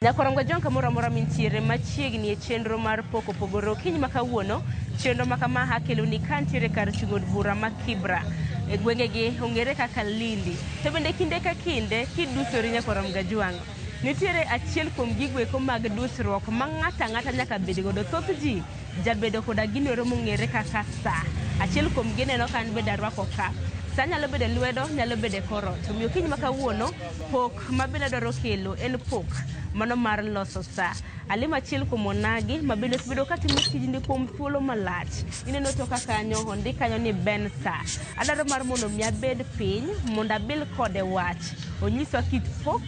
Nyakoromga jonka mora mora mintiere machiegni e chenro mar poko pogoro kiny makawuono chenro makama hakelo ni kantiere kar chung'od bura ma Kibra e gwengegi ong'ere kaka Lindi to bende kinde ka kinde kidusori Nyakoromga jwang' nitiere achiel kuom gigweko mag dusruok ma ng'ata nyaka bed godo. Thoth ji jabedo koda ginero mong'ere kaka sa achiel kuom gineno kan bed arwako ka sa nyalo bedo lwedo nyalo bedo korot to miyo kiny makawuono pok mabende dwaro kelo en pok mano mar loso sa alima achiel kuom onagi mabende osebedo katimo tijni kuom thuolo malach ineno to kanyo ondi kanyo ni Ben Sa adwaro mar mondo mi abed piny mondo abil kode wach onyiswa kit pok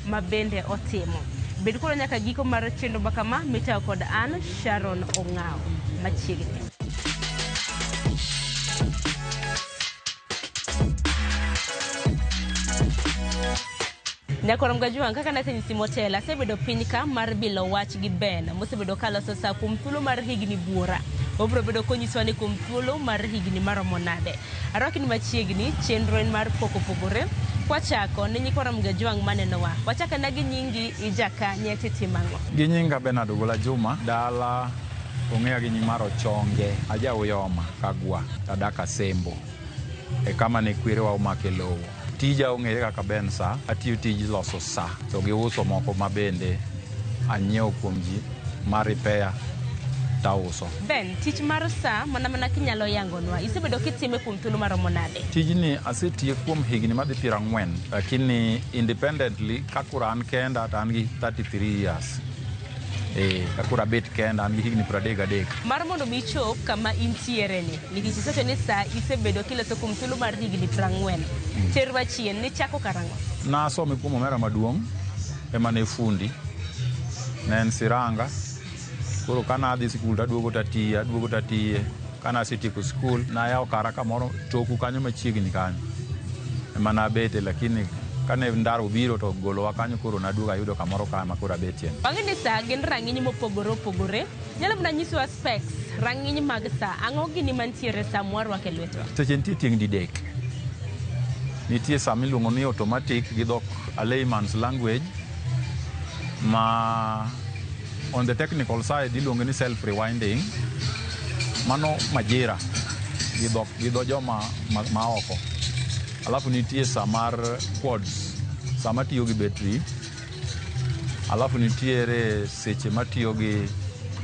mabende otimo bed koro nyaka giko mar chenro makama mitayo kod an Sharon Ong'ao machiegni. Nyakoromga jwang' kaka nasenyisi motelo asebedo piny ka mar bilo wach gi Ben mosebedo kaloso sa kuom thuolo mar higni buora obro bedo konyiswa ni kuom thuolo mar higni maromo nade arwaki ni machiegni chenro en mar poko pogore kwachako ni Nyakoromga jwang' manenowa wachaka na gi nyingi ijaka nyeti timango gi nyinga Bernard Ogola Juma dala ong'eya gi nying mar Ochonge aja Uyoma Kagwa Tadaka Sembo e kama ne kwerewa omake lowo tija ong'ere kaka Ben Sa atiyo tij loso sa to gi uso moko mabende anyiewo kuom ji mar repair tauso. Ben, tich mar sa mana kinyalo yangonwa isebedo kitime kuom thuolo maromo nade? Tijni asetiye kuom higni madhi 40 lakini independently kakura an kenda to an gi 33 years. Kakura bet kenda an gi higni 33. Mar mondo mi chop kama intiere ni nikech isecho ni sa isebedo kiloso kuom thuolo mar higni 40 terwa chien ni chako karango nasome kuom omera maduong' ema ne fundi ne en siranga koro kana adhi sikul taduogo tatiye kana asetieko skul nayawo kara kamoro toku kanyo machiegni kanyo ema nabete lakini kane ndaro obiro to golowa kanyo koro naduogo ayudo kamoro kama koro abetie. Bang'e ni sa gin rang'iny mopogore nyalo mana nyiswa specs rang'iny mag sa ang'o gini mantiere sa mwarwako e lwetwa? Seche nitie tieng' didek nitie sa miluongo ni automatic gi dhok layman's language ma on the technical side iluongo ni self rewinding mano majira gi dho joma oko alafu nitie sa mar quads sa matiyo gi battery alafu nitiere seche matiyo gi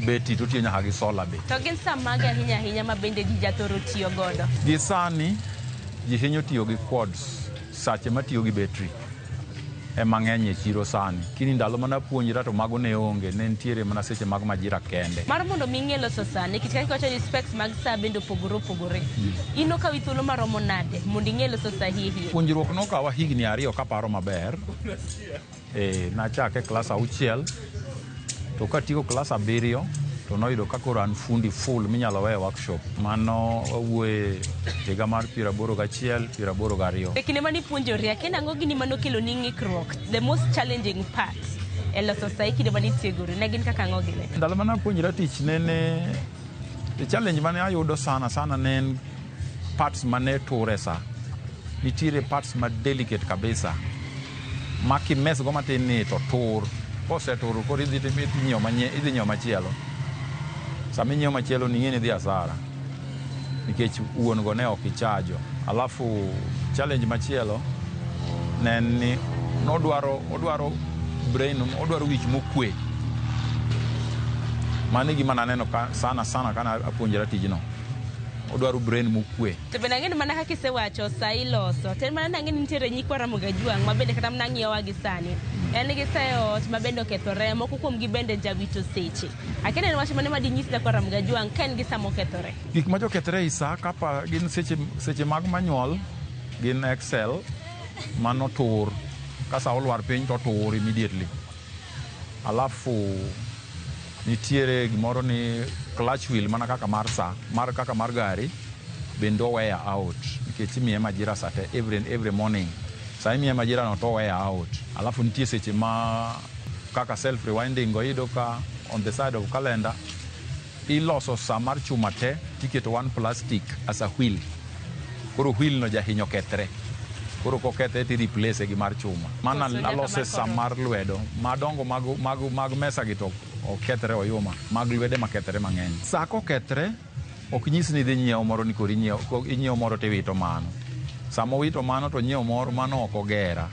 beti to tiyo nyaka gi solar be. To gin sa mag ahinya ma bende ji jathoro tiyo godo? Gi sani ji hinyo tiyo gi quads sache matiyo gi battery mang'eny e chiro sani kini ndalo mana puonjra to mago ne onge ne ntiere mana seche mag majira kende. Mar mondo mi ng'e loso sa nikech kaka iwacho ni specs mag sa bende opogore ino kawi thuolo maromo nade mondo ing'e loso sa hihi? Puonjruok nokawa higni 2 kaparo maber nachake klas 6 to katieko klas 7 to noyudo ka koro an fundi full minyalo weyo workshop mano wawuoye higa mar 81 82. E kinde mani puonjori akena ang'o gini manokelo ni ng'ikruok the most challenging part e loso sa kinde mani tiegori ne gin kaka ang'o gine? Ndalo mana puonjra tich nene the challenge mane ayudo sana ne en parts mane ture sa nitiere parts ma delicate kabisa ma kimes go matin ni to tur kosetur koro idhi nyiewo machielo sama inyiewo machielo ni ng'eni dhi asara nikech wuon go ne ok ichajo alafu challenge machielo ne ni odwaro brain odwaro wich mokwe mane gima naneno sana kana apuonjra tijno odwaro brain mokwe. To bende ang'eni mana kaka isewacho sa iloso to mana ang'eni nitiere Nyakoromga jwang' ma bende kata mana ng'iewa gi sani en gi ot ma bende okethore moko kuom gi bende jawito seche akene en wach mane ma dinyis Nyakoromga jwang' ka en gi sa mokethore? Gik ma jokethore isa kapa gin seche mag manual gin Excel mano tur kasa olwar piny to tur immediately alafu nitiere gimoro ni clutch wheel mana kaka mar sa kaka mar gari bendo wear out nikech imiye majira sate every morning sa imiye majira no to wear out alafu nitie seche ma kaka self rewinding go ido ka on the side of calendar iloso sa mar chuma te tiketo one plastic as a wheel koro wheel no jahinyo kethre koro kokethe ti replace gi mar chuma. Mana alose sa mar lwedo. Madongo mag mesa gi to okethre oyuma. Mag lwede makethre mang'eny. Sa kokethre ok nyis ni dhi nyiewo moro ni kori inyiewo moro tiwito mano. Sama wito mano to nyiewo moro mano ok ogera.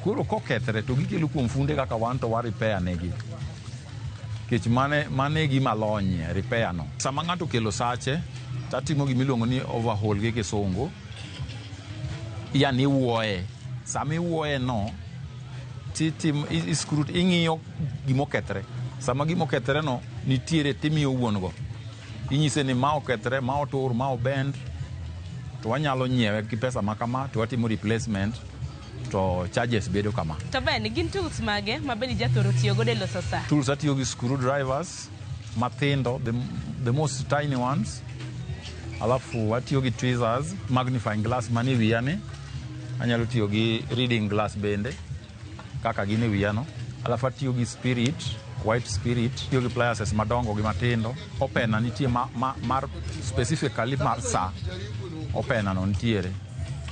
Koro kokethre to gikelo kuom funde kaka wan to wa repair negi. Kech mane gima lonye repair no. Sama ng'ato kelo sache, tatimo gimiluongo ni overhaul gi kisungu. Yani iwuoye. Sama iwuoye no, ing'iyo gimokethre. Sama gimokethre no, nitiere timiyo wuon go. Inyise ni ma okethre, ma otur, ma obend, to wanyalo nyiewe gi pesa makama, to watimo replacement, to charges bedo kama. To ben, gin tools mage ma bende jathoro tiyo godo e loso sa? Tools atiyo gi screwdrivers, mathindo, the most tiny ones. Alafu atiyo gi tweezers, magnifying glass mani wiyani. Anyalo tiyo gi reading glass bende, kaka gini wiyano. Alafu atiyo gi spirit, white spirit, tiyo gi pliers madongo gi matindo. Opena nitie mar specifically mar sa. Opena no nitiere.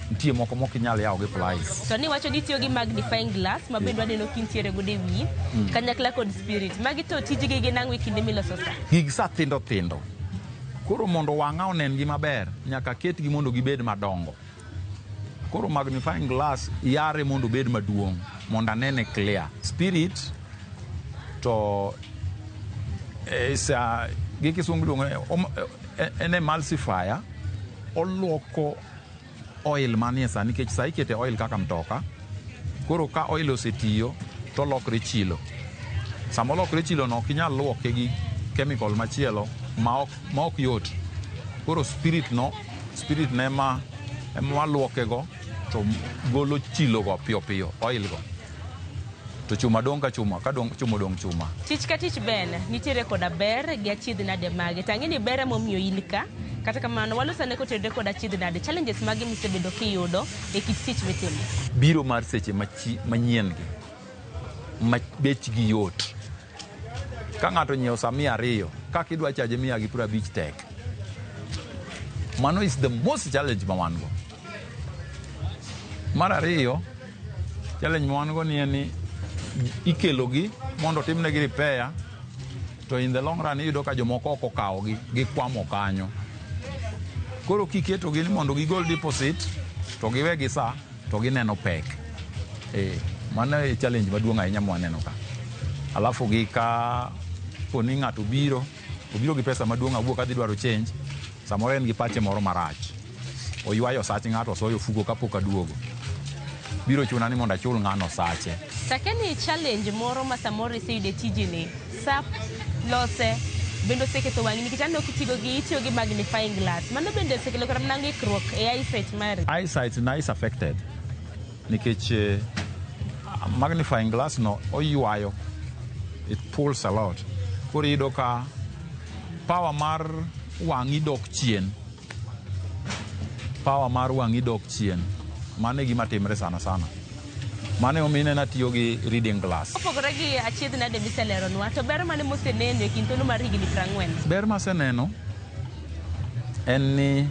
Nitie moko mokinyal yawo gi pliers. To ni wacho ni tiyo gi magnifying glass ma bende wadeno kintiere gode wiye, kanyakla kod spirit. Magi to tijgi gin ang'o e kinde miloso sa? Gig sa thindo. Koro mondo wang'a onen gi maber, nyaka ketgi mondo gibed madongo. Koro magnifying glass yare mondo bed maduong', mondo anene clear. Spirit to gi kisungu luongo en emulsifier, oluoko oil manie sa, nikech sa ikete oil kaka mtoka. Koro ka oil osetiyo to lokre chilo. Sama olokre chilo no ok inyal luoke gi chemical machielo ma ok yot. Koro spirit ne ma luoke go to golo chilo go piyo oil go. To chuma dong ka chuma, ka chuma dong chuma. Tich ka tich ben, nitiere koda ber gi achiedh nade mage. Tang'e ni ber momiyo in ka, kata kamano walosane kotede koda achiedh nade. Challenges mage misebedo kiyudo e kit tich mitimo? Biro mar seche manyien gi, bechgi yot. Ka ng'ato nyiewo sa 200, kaka idwa chaje 150 tek. Mano is the most challenge ma wan go. Mar ariyo, challenge ma wan go ni en ni ikelogi mondo timnegi repair, to in the long run iyudo ka jomoko ok okawogi, gikwamo kanyo. Koro kiketogi ni mondo gigol deposit, to giwegi sa, to gineno pek. Mano e challenge maduong' ahinya ma waneno ka. Alafu gi ka poni ng'ato obiro gi pesa maduong' awuok adhi dwaro change, samoro en gi pache moro marach. Oywayo sach ng'ato osoyo fugo kapok aduogo. Biro chuna ni mondo achul ng'ano sache. Takeni challenge moro ma samoro iseyude tijini, sa lose bende oseketo wang'i nikech aneno itiyo gi magnifying glass. Mano bende osekelo kata mana ng'ikruok e eyesight mari? Eyesight na is affected. Nikech magnifying glass no oywayo. It pulls a lot. Koro iyudo ka power mar wang'i dok chien. Mano e gima timre sana. Mano omine na tiyo gi reading glass. Opogore gi achiedh nade miseleronwa, to ber mane moseneno e kind thuolo mar higni 40? Ber maseneno en ni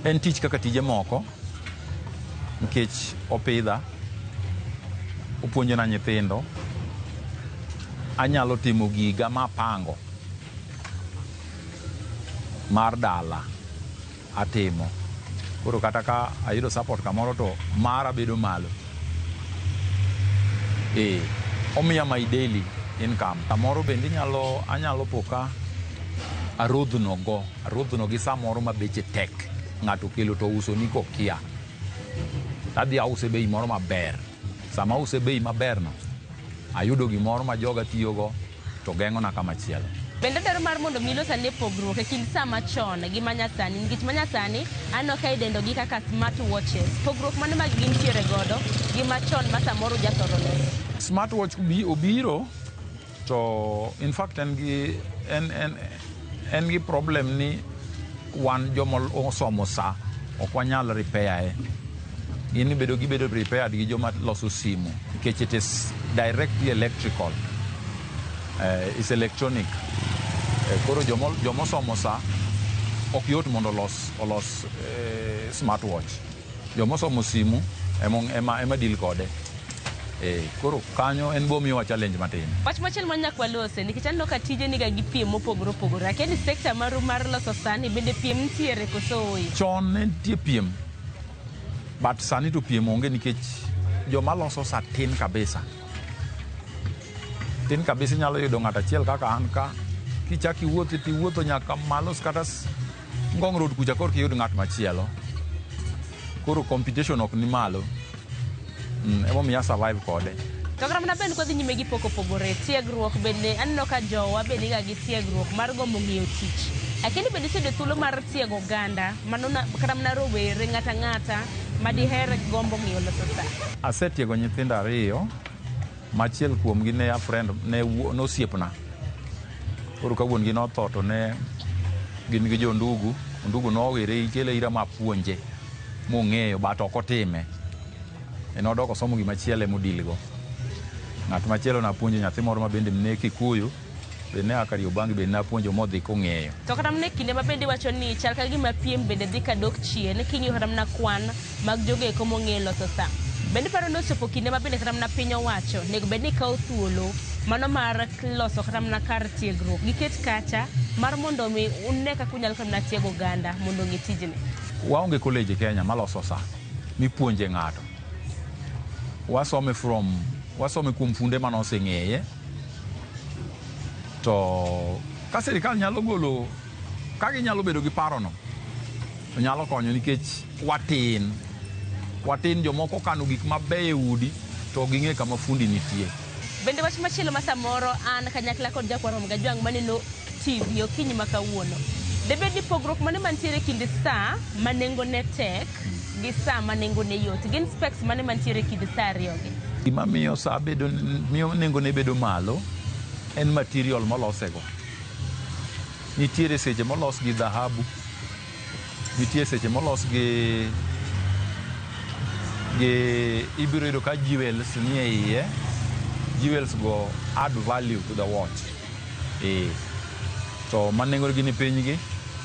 en tich kaka tije moko, nikech opidha, opuonjona nyithindo, anyalo timo giga mapango mar dala atimo. Koro kata ka ayudo support kamoro to mara bedo malo. Omiya my daily income. Kamoro bende anyalo poka arodhno gi samoro ma beche tek. Ng'ato kelo to uso ni kokia. Tadhi ause bei moro maber. Sama ause bei maber no, ayudo gimoro ma joga tiyogo to geng'ona kamachielo. Bende daro mar mondo milosane pogruok e kind sa machon gi manyasani, nikech manyasani aneno ka idendo gi kaka smart watches. Pogruok mane mag gintiere godo gi machon ma samoro jathoro loso? Smart watch obiro to in fact en gi problem ni wan joma osomo sa ok wanyal repair. In bedo prepared gi joma loso simu, nikech it is directly electrical. It's electronic. Koro joma osomo sa ok yot mondo olos smartwatch. Joma somo simu ema deal kode. Koro kanyo en bomiwa challenge matin. Wach machielo ma nyaka walose nikech aneno ka tije niga gi piem mopogore opogore. Akiani sekta mar loso sani bende piem nitiere koso oyi? Chon ne nitie piem, but sani to piem onge nikech joma loso sa tin kabisa. Tin kabisa inyalo yudo ng'ato achiel kaka an ka, kichaki wuotho tiwuotho nyaka malo kata Ngong Road kucha korki yud ng'at machielo. Koro competition ok ni malo. Emomiyo survive kode. To kata mana bende kodhi nyime gi pok opogore, tiegruok bende aneno ka jowa bende ga gi tiegruok mar gombo ng'iyo tich. Lakini bende sedo thuolo mar tiego oganda, mano kata mana rowere ng'ata madiher gombo ng'iyo loso sa. Asetiego nyithindo 2, machiel kuomgi ne a friend ne osiepna. Koro ka wuon gi notho to ne gin gi jondugu nowere ikele ira mapuonje mong'eyo but ok otime. Nodoko somo gimachielo modilgo. Ng'at machielo napuonjo nyathi moro ma bende ne Kikuyu, bende ne Kariobangi bende napuonjo modhi kong'eyo. To kata mana kinde ma bende wacho ni chal ka gima piem bende dhi ka dok chien, king'iyo kata mana kwan mag jogo eko mong'eyo loso sa. Bende paro ni ochopo kinde ma bende kata mana piny owacho nego bed ni kawo thuolo mano mar loso kata mana kar tiegruok giket kacha mar mondo mi une kaka unyalo kata mana tiego oganda mondo ong'e tijni. Waonge college e Kenya maloso sa mipuonje ng'ato. Wasome kuom funde mano oseng'eye. To ka sirikal nyalo golo, ka ginyalo bedo gi parono, to nyalo konyo nikech watin jomoko kano gik mabeyo e udi to ging'e kama fundi nitie. Bende wach machielo ma samoro an kanyakla kod Jakwarom Gajwang' maneno TV okinyi ma kawuono. Debed ni pogruok mane mantiere kind sa ma nengo ne tek gi sa ma nengo ne yot. Gin specs mane mantiere kind sa ariyogi? Gima miyo nengo ne bedo malo en material molosego. Nitiere seche molos gi dhahabu, nitiere seche molos gi ibiro yudo ka jewels ni e iye. Jewels go add value to the watch. To manengo gi ni piny gi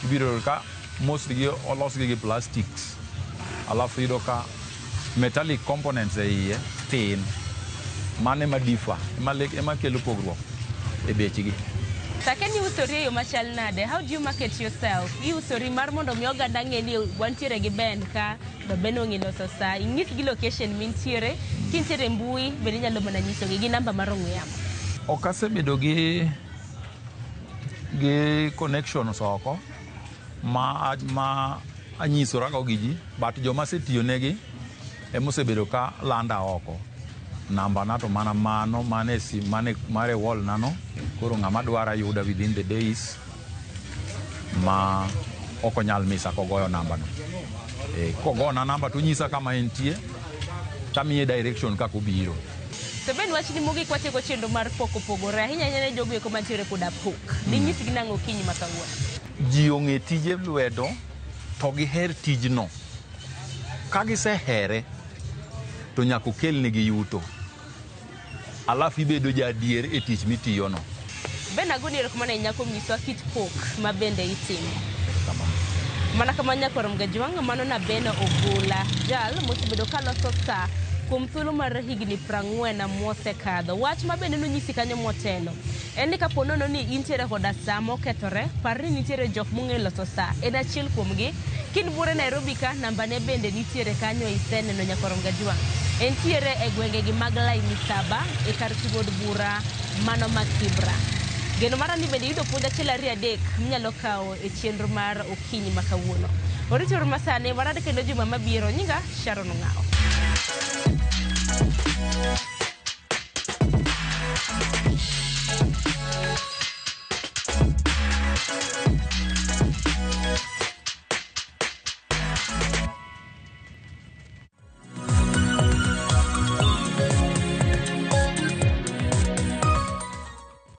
ibiro ka most gi olos gi plastics. Alafu yudo ka metallic components e iye tin. Mane ma differ, ema kelo pogruok e bechgi. Sakeni usori e yo machal nade? How do you market yourself? Usori mar mondo mi oganda ng'e ni wantiere gi Ben ka, to Ben ong'e loso sa. Inyis gi location mintiere, kintiere mbui, bende inyalo mana nyisogi gi namba mar ong'we yamo. Ok asebedo gi connections oko ma anyisorago gi ji, but joma asetiyo negi emosebedo ka landa oko. Namba na to mana mano mare wall nano. Koro ng'ama dwara yuda within the days ma oko nyal misa kogoyo namba no. Kogona namba to nyisa kama entie, tamiye direction kako biro. To Ben wach ni mogik watieko chenro mar pok opogore ahinya ne jogo eko mantiere koda pok. Dinyis gi nang'o okinyi ma kawuono? Ji ong'e tije lwedo to giher tijno. Ka gisehere to nyaka okelnegi yuto. Alafu ibedo jadier e tich mitiyono. Ben agoni erokamano ahinya kuom nyisowa kit pok ma bende itimo. Mana kama Jakwarom Gajwang' mano na Ben Ogola, jal mosebedo ka loso sa kuom thuolo mar higni 40 mosekadho. Wach ma bende nonyisi kanyo motelo en ni kapo nono ni intiere koda sa mokethore, par ni nitiere jok mong'e loso sa. En achiel kuomgi. Kin bure Nairobi ka, namba ne bende nitiere kanyo iseneno Jakwarom Gajwang'. Entiere e gwenge gi mag Laini Saba e kar ting'od bura mano ma Kibra. Geno mara ni bende yudo puonj achiel 2-3 minyalo kawo e chenro mar okinyi ma kawuono. Oritore masane warade kendo juma mabiro. Nyinga Sharon Ong'ao.